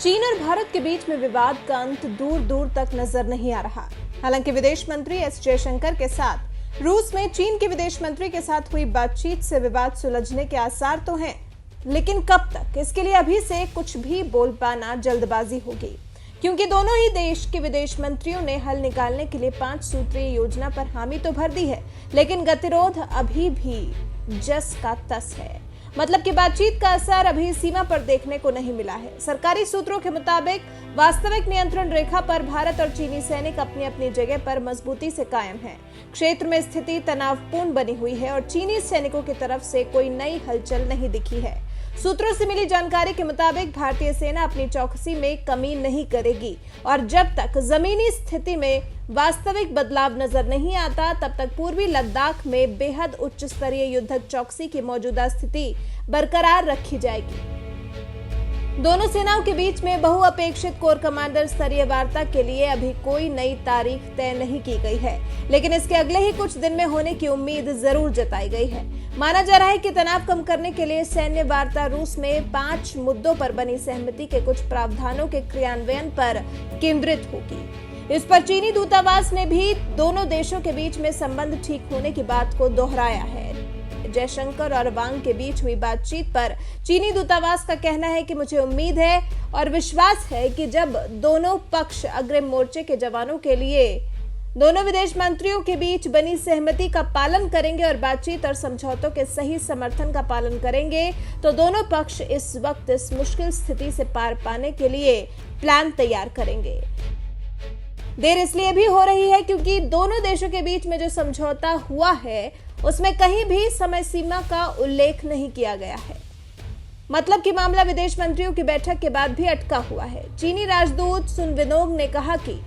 चीन और भारत के बीच में विवाद का अंत दूर दूर तक नजर नहीं आ रहा। हालांकि विदेश मंत्री एस जयशंकर के साथ रूस में चीन के विदेश मंत्री के साथ हुई बातचीत से विवाद सुलझने के आसार तो हैं, लेकिन कब तक, इसके लिए अभी से कुछ भी बोल पाना जल्दबाजी होगी, क्योंकि दोनों ही देश के विदेश मंत्रियों ने हल निकालने के लिए 5 सूत्रीय योजना पर हामी तो भर दी है, लेकिन गतिरोध अभी भी जस का तस है। मतलब कि बातचीत का असर अभी सीमा पर देखने को नहीं मिला है। सरकारी सूत्रों के मुताबिक वास्तविक नियंत्रण रेखा पर भारत और चीनी सैनिक अपनी अपनी जगह पर मजबूती से कायम हैं। क्षेत्र में स्थिति तनावपूर्ण बनी हुई है और चीनी सैनिकों की तरफ से कोई नई हलचल नहीं दिखी है। सूत्रों से मिली जानकारी के मुताबिक भारतीय सेना अपनी चौकसी में कमी नहीं करेगी और जब तक जमीनी स्थिति में वास्तविक बदलाव नजर नहीं आता, तब तक पूर्वी लद्दाख में बेहद उच्च स्तरीय युद्धक चौकसी की मौजूदा स्थिति बरकरार रखी जाएगी। दोनों सेनाओं के बीच में बहुअपेक्षित कोर कमांडर स्तरीय वार्ता के लिए अभी कोई नई तारीख तय नहीं की गई है, लेकिन इसके अगले ही कुछ दिन में होने की उम्मीद जरूर जताई गई है। माना जा रहा है कि तनाव कम करने के लिए सैन्य वार्ता रूस में 5 मुद्दों पर बनी सहमति के कुछ प्रावधानों के क्रियान्वयन पर केंद्रित होगी। इस पर चीनी दूतावास ने भी दोनों देशों के बीच में संबंध ठीक होने की बात को दोहराया है। जयशंकर और वांग के बीच हुई बातचीत पर चीनी दूतावास का कहना है कि मुझे उम्मीद है और विश्वास है कि जब दोनों पक्ष अग्रिम मोर्चे के जवानों के लिए दोनों विदेश मंत्रियों के बीच बनी सहमति का पालन करेंगे और बातचीत और समझौतों के सही समर्थन का पालन करेंगे, तो दोनों पक्ष इस वक्त इस मुश्किल स्थिति से पार पाने के लिए प्लान तैयार करेंगे। देर इसलिए भी हो रही है क्योंकि दोनों देशों के बीच में जो समझौता हुआ है उसमें कहीं भी समय सीमा का उल्लेख नहीं किया गया है। मतलब कि मामला विदेश मंत्रियों की बैठक के बाद भी अटका हुआ है। चीनी राजदूत सुन विनोंग ने कहा कि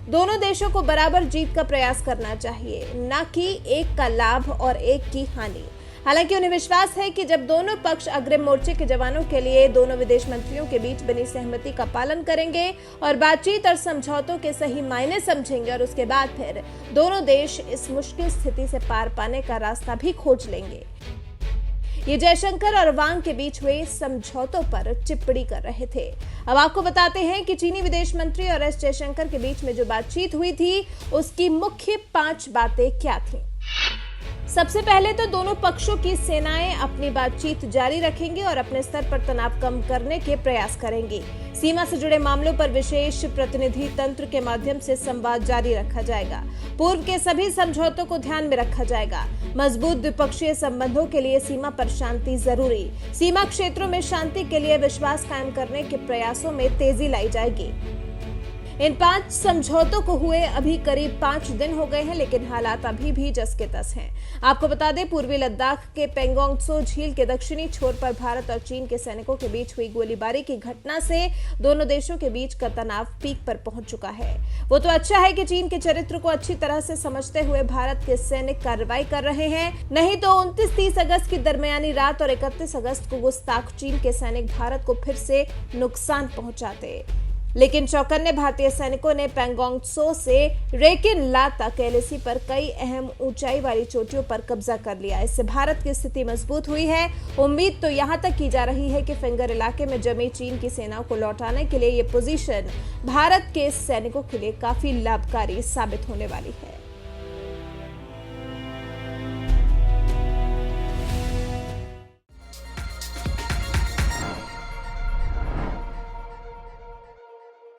दोनों देशों को बराबर जीत का प्रयास करना चाहिए, न कि एक का लाभ और एक की हानि। हालांकि उन्हें विश्वास है कि जब दोनों पक्ष अग्रिम मोर्चे के जवानों के लिए दोनों विदेश मंत्रियों के बीच बनी सहमति का पालन करेंगे और बातचीत और समझौतों के सही मायने समझेंगे और उसके बाद फिर दोनों देश इस मुश्किल स्थिति से पार पाने का रास्ता भी खोज लेंगे। ये जयशंकर और वांग के बीच हुए समझौतों पर टिप्पणी कर रहे थे। अब आपको बताते हैं कि चीनी विदेश मंत्री और एस जयशंकर के बीच में जो बातचीत हुई थी उसकी मुख्य 5 बातें क्या थी। सबसे पहले तो दोनों पक्षों की सेनाएं अपनी बातचीत जारी रखेंगी और अपने स्तर पर तनाव कम करने के प्रयास करेंगी। सीमा से जुड़े मामलों पर विशेष प्रतिनिधि तंत्र के माध्यम से संवाद जारी रखा जाएगा। पूर्व के सभी समझौतों को ध्यान में रखा जाएगा। मजबूत द्विपक्षीय संबंधों के लिए सीमा पर शांति जरूरी। सीमा क्षेत्रों में शांति के लिए विश्वास कायम करने के प्रयासों में तेजी लाई जाएगी। इन 5 समझौतों को हुए अभी करीब 5 दिन हो गए हैं, लेकिन हालात अभी भी जस के तस हैं। आपको बता दें, पूर्वी लद्दाख के पेंगोंग त्सो झील के दक्षिणी छोर पर भारत और चीन के सैनिकों के बीच हुई गोलीबारी की घटना से दोनों देशों के बीच का तनाव पीक पर पहुंच चुका है। वो तो अच्छा है कि चीन के चरित्र को अच्छी तरह से समझते हुए भारत के सैनिक कार्रवाई कर रहे हैं, नहीं तो 29-30 अगस्त की दरमियानी रात और 31 अगस्त को गुस्ताख चीन के सैनिक भारत को फिर से नुकसान पहुंचाते। लेकिन चौकन्ने भारतीय सैनिकों ने पेंगोंग त्सो से रेकिन ला तक एलएसी पर कई अहम ऊंचाई वाली चोटियों पर कब्जा कर लिया। इससे भारत की स्थिति मजबूत हुई है। उम्मीद तो यहां तक की जा रही है कि फिंगर इलाके में जमी चीन की सेनाओं को लौटाने के लिए ये पोजीशन भारत के सैनिकों के लिए काफी लाभकारी साबित होने वाली है।